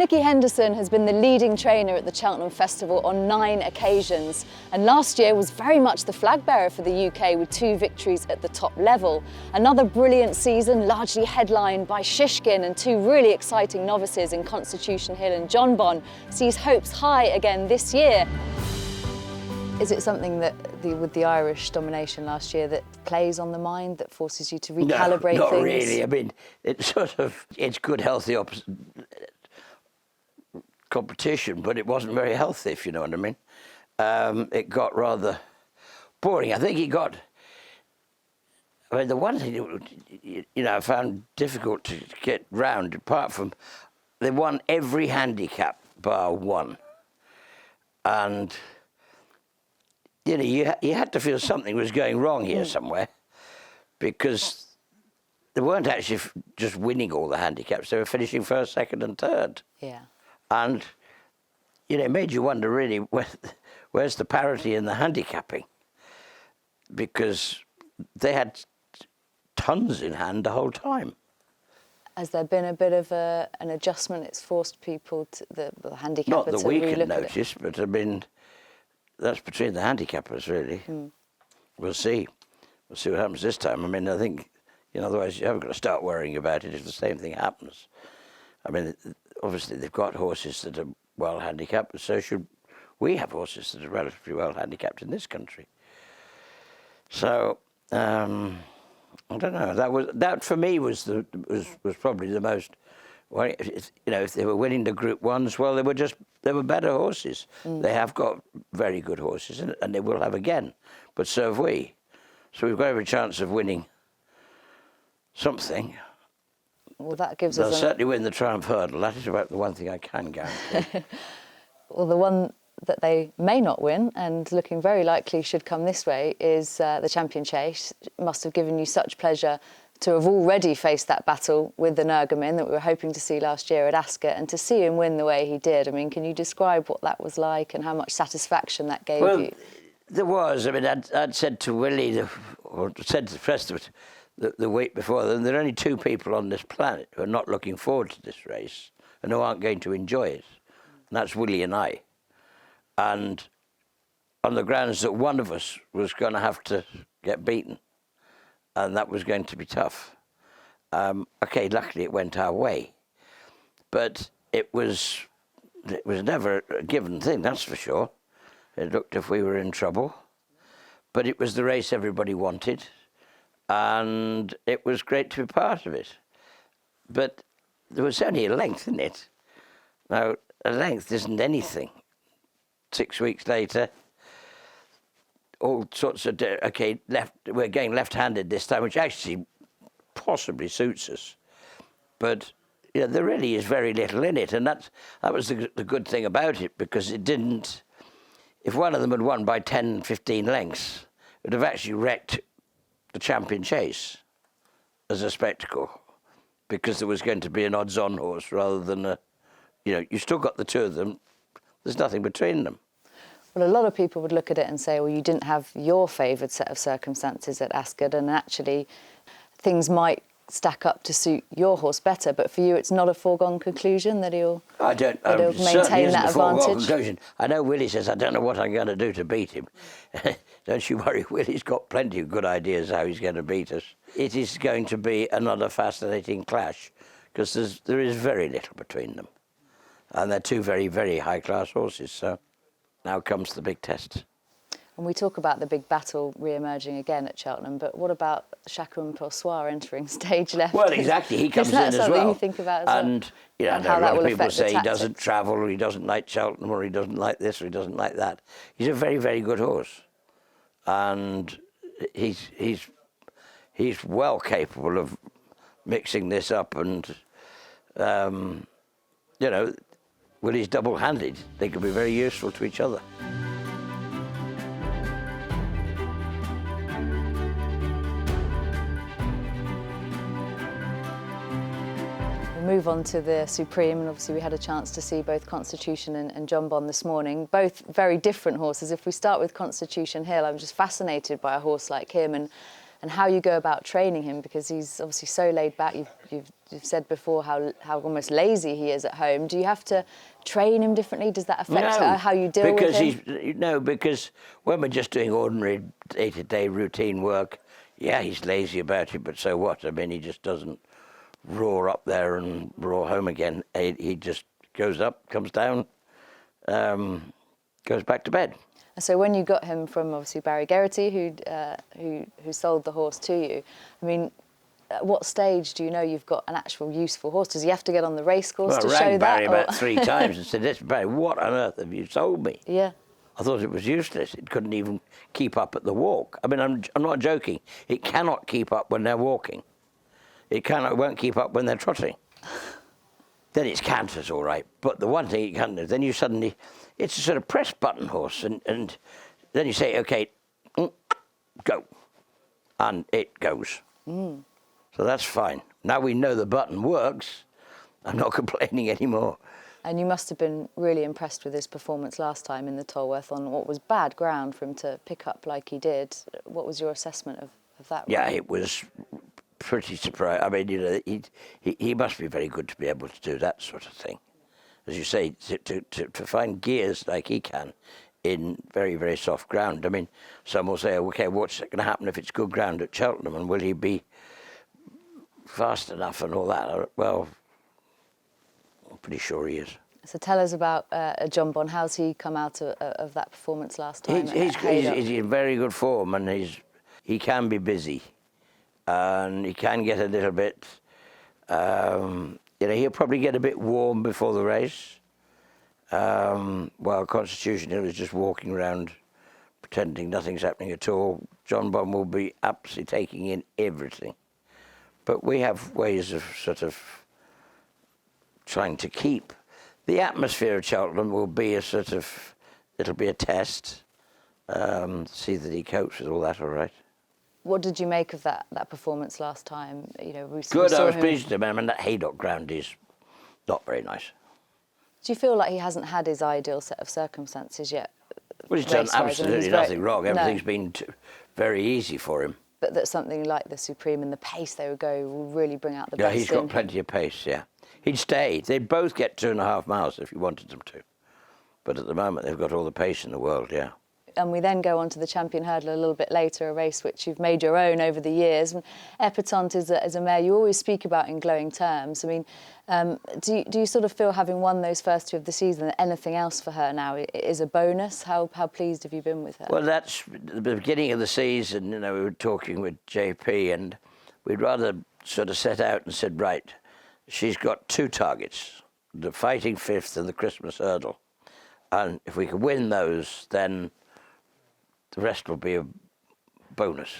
Nicky Henderson has been the leading trainer at the Cheltenham Festival on 9 occasions, and last year was very much the flag bearer for the UK with 2 victories at the top level. Another brilliant season, largely headlined by Shishkin and 2 really exciting novices in Constitution Hill and Jonbon, sees hopes high again this year. Is it something that, with the Irish domination last year, that plays on the mind, that forces you to recalibrate not things? Not really. I mean, it's good, healthy competition, but it wasn't very healthy, if you know what I mean. It got rather boring. I think the one thing I found difficult to get round, apart from they won every handicap bar one, and you had to feel something was going wrong here somewhere, because they weren't actually just winning all the handicaps; they were finishing first, second, and third. Yeah. And it made you wonder really where's the parity in the handicapping, because they had tons in hand the whole time. Has there been a bit of an adjustment? It's forced people to the handicapper to not that we relook can at notice, but I mean that's between the handicappers really. We'll see. We'll see what happens this time. I mean, I think otherwise you haven't got to start worrying about it if the same thing happens. I mean, obviously they've got horses that are well handicapped, but so should we have horses that are relatively well handicapped in this country. So I don't know. That for me was probably the most. Well, if they were winning the Group 1s, well, they were better horses. They have got very good horses, and they will have again. But so have we. So we've got every chance of winning something. Well, that gives They'll us. certainly win the Triumph Hurdle. That is about the one thing I can guarantee. Well, the one that they may not win, and looking very likely should come this way, is the Champion Chase. It must have given you such pleasure to have already faced that battle with the Nergamin that we were hoping to see last year at Ascot, and to see him win the way he did. I mean, can you describe what that was like and how much satisfaction that gave you? There was. I mean, I'd said to Willie, or said to the press the week before, that there are only 2 people on this planet who are not looking forward to this race and who aren't going to enjoy it. And that's Willie and I. And on the grounds that one of us was going to have to get beaten, and that was going to be tough. Okay, luckily it went our way. But it was never a given thing, that's for sure. It looked if we were in trouble. But it was the race everybody wanted, and it was great to be part of it. But there was only a length in it. Now, a length isn't anything. 6 weeks later, all sorts of, we're going left-handed this time, which actually possibly suits us. But there really is very little in it, and that was the good thing about it, because it didn't. If one of them had won by 10, 15 lengths, it would have actually wrecked the Champion Chase as a spectacle, because there was going to be an odds-on horse rather than you still got the 2 of them. There's nothing between them. Well, a lot of people would look at it and say, well, you didn't have your favoured set of circumstances at Ascot, and actually things might stack up to suit your horse better. But for you, it's not a foregone conclusion that he'll maintain that advantage. Conclusion. I know Willie says, I don't know what I'm going to do to beat him. Don't you worry, Willie's got plenty of good ideas how he's going to beat us. It is going to be another fascinating clash, because there is very little between them. And they're 2 very, very high-class horses, so now comes the big test. And we talk about the big battle re-emerging again at Cheltenham, but what about Chak Parsoia entering stage left? Well, exactly, he comes in as well. Isn't that something you think about as well? And a lot of people say he doesn't travel, or he doesn't like Cheltenham, or he doesn't like this, or he doesn't like that. He's a very, very good horse. And he's well capable of mixing this up, and, when he's double-handed, they can be very useful to each other. We'll move on to the Supreme, and obviously we had a chance to see both Constitution and Jonbon this morning, both very different horses. If we start with Constitution Hill, I'm just fascinated by a horse like him, and and how you go about training him, because he's obviously so laid back. You've said before how almost lazy he is at home. Do you have to train him differently? Does that affect how you deal with him? Because when we're just doing ordinary day-to-day routine work, yeah, he's lazy about it, but so what? I mean, he just doesn't roar up there and roar home again. He just goes up, comes down, goes back to bed. So when you got him from obviously Barry Geraghty, who sold the horse to you, I mean, at what stage do you know you've got an actual useful horse? Does he have to get on the race course to show that? I rang Barry about 3 times and said, "Listen, Barry, what on earth have you sold me?" Yeah. I thought it was useless. It couldn't even keep up at the walk. I mean, I'm not joking. It cannot keep up when they're walking. It won't keep up when they're trotting. Then it's canters, all right. But the one thing it can't do, then you suddenly, it's a sort of press button horse, and then you say, okay, go, and it goes. So that's fine. Now we know the button works, I'm not complaining anymore. And you must have been really impressed with his performance last time in the Tolworth on what was bad ground for him to pick up like he did. What was your assessment of that? Yeah, it was pretty surprising. I mean, you know, he must be very good to be able to do that sort of thing. As you say, to find gears like he can in very, very soft ground. I mean, some will say, okay, what's going to happen if it's good ground at Cheltenham, and will he be fast enough and all that? Well, I'm pretty sure he is. So tell us about Jonbon. How's he come out of that performance last time? He's in very good form, and he can be busy, and he can get a little bit. You know, he'll probably get a bit warm before the race, while Constitution Hill is just walking around pretending nothing's happening at all. Jonbon will be absolutely taking in everything. But we have ways of sort of trying to keep. The atmosphere of Cheltenham will be it'll be a test, see that he copes with all that all right. What did you make of that performance last time? You know, Good, I was pleased with him. I mean, that haydock ground is not very nice. Do you feel like he hasn't had his ideal set of circumstances yet? Well, he's done absolutely nothing wrong. Everything's been very easy for him. But that something like the Supreme and the pace they would go will really bring out the best in him. Yeah, he's got plenty of pace, yeah. He'd stay. They'd both get 2.5 miles if you wanted them to. But at the moment, they've got all the pace in the world, yeah. And we then go on to the Champion Hurdle a little bit later, a race which you've made your own over the years. And Epatante is a mare you always speak about in glowing terms. I mean, do you sort of feel, having won those first 2 of the season, that anything else for her now is a bonus? How pleased have you been with her? Well, that's the beginning of the season. You know, we were talking with JP, and we'd rather sort of set out and said, right, she's got 2 targets, the Fighting Fifth and the Christmas Hurdle. And if we can win those, then the rest will be a bonus.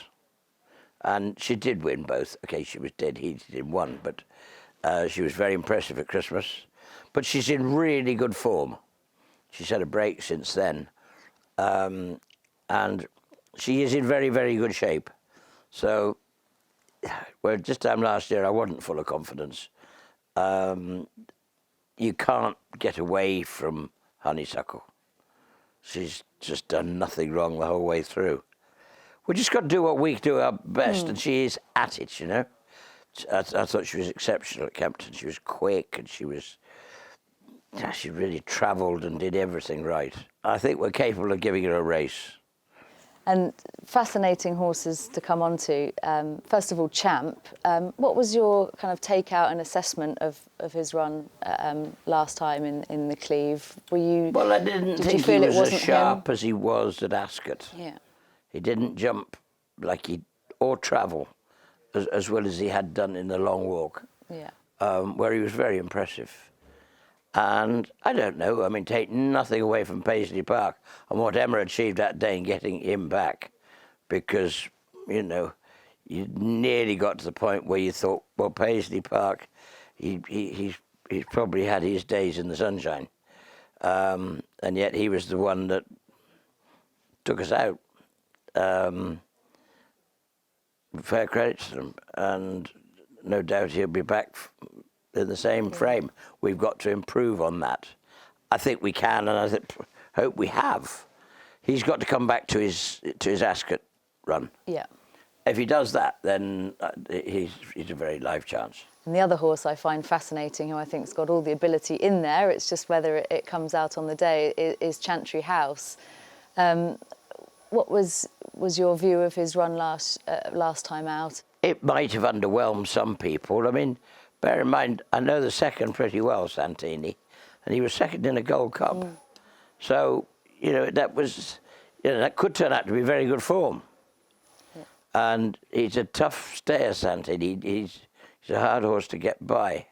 And she did win both. Okay, she was dead heated in one, but she was very impressive at Christmas. But she's in really good form. She's had a break since then. And she is in very, very good shape. So, well, this time last year I wasn't full of confidence. You can't get away from Honeysuckle. She's just done nothing wrong the whole way through. We just got to do what we do our best, and she is at it, you know. I thought she was exceptional at Kempton. She was quick, and she really travelled and did everything right. I think we're capable of giving her a race. And fascinating horses to come on to. First of all, Champ. What was your kind of take-out and assessment of his run last time in the Cleve? Well, I did think he was as sharp as he was at Ascot. Yeah. He didn't jump or travel as well as he had done in the long walk. Yeah. Where he was very impressive. And I don't know, I mean, take nothing away from Paisley Park and what Emma achieved that day in getting him back, because, you know, you nearly got to the point where you thought, well, Paisley Park, he's probably had his days in the sunshine. And yet he was the one that took us out. Fair credit to them. And no doubt he'll be back in the same frame. We've got to improve on that. I think we can, and I hope we have. He's got to come back to his Ascot run. Yeah. if he does that, then he's a very live chance. And the other horse I find fascinating, who I think's got all the ability in there, it's just whether it comes out on the day, is Chantry House. What was your view of his run last time out? It might have underwhelmed some people. I mean, bear in mind, I know the second pretty well, Santini, and he was second in a Gold Cup. Mm. So, that could turn out to be very good form. Yeah. And he's a tough stayer, Santini. He's a hard horse to get by.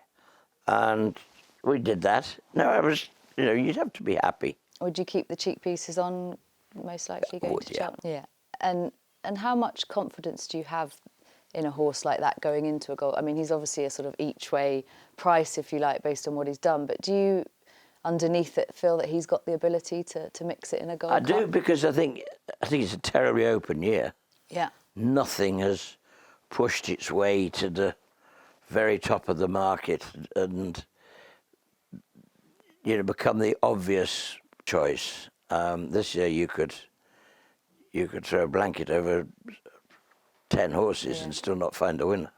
And we did that. No, you'd have to be happy. Would you keep the cheek pieces on, most likely going to Cheltenham? Yeah. And how much confidence do you have in a horse like that going into a goal? I mean, he's obviously a sort of each-way price, if you like, based on what he's done. But do you, underneath it, feel that he's got the ability to mix it in a Gold Cup? I do, because I think it's a terribly open year. Yeah. Nothing has pushed its way to the very top of the market and become the obvious choice. This year you could throw a blanket over 10 horses and still not find a winner.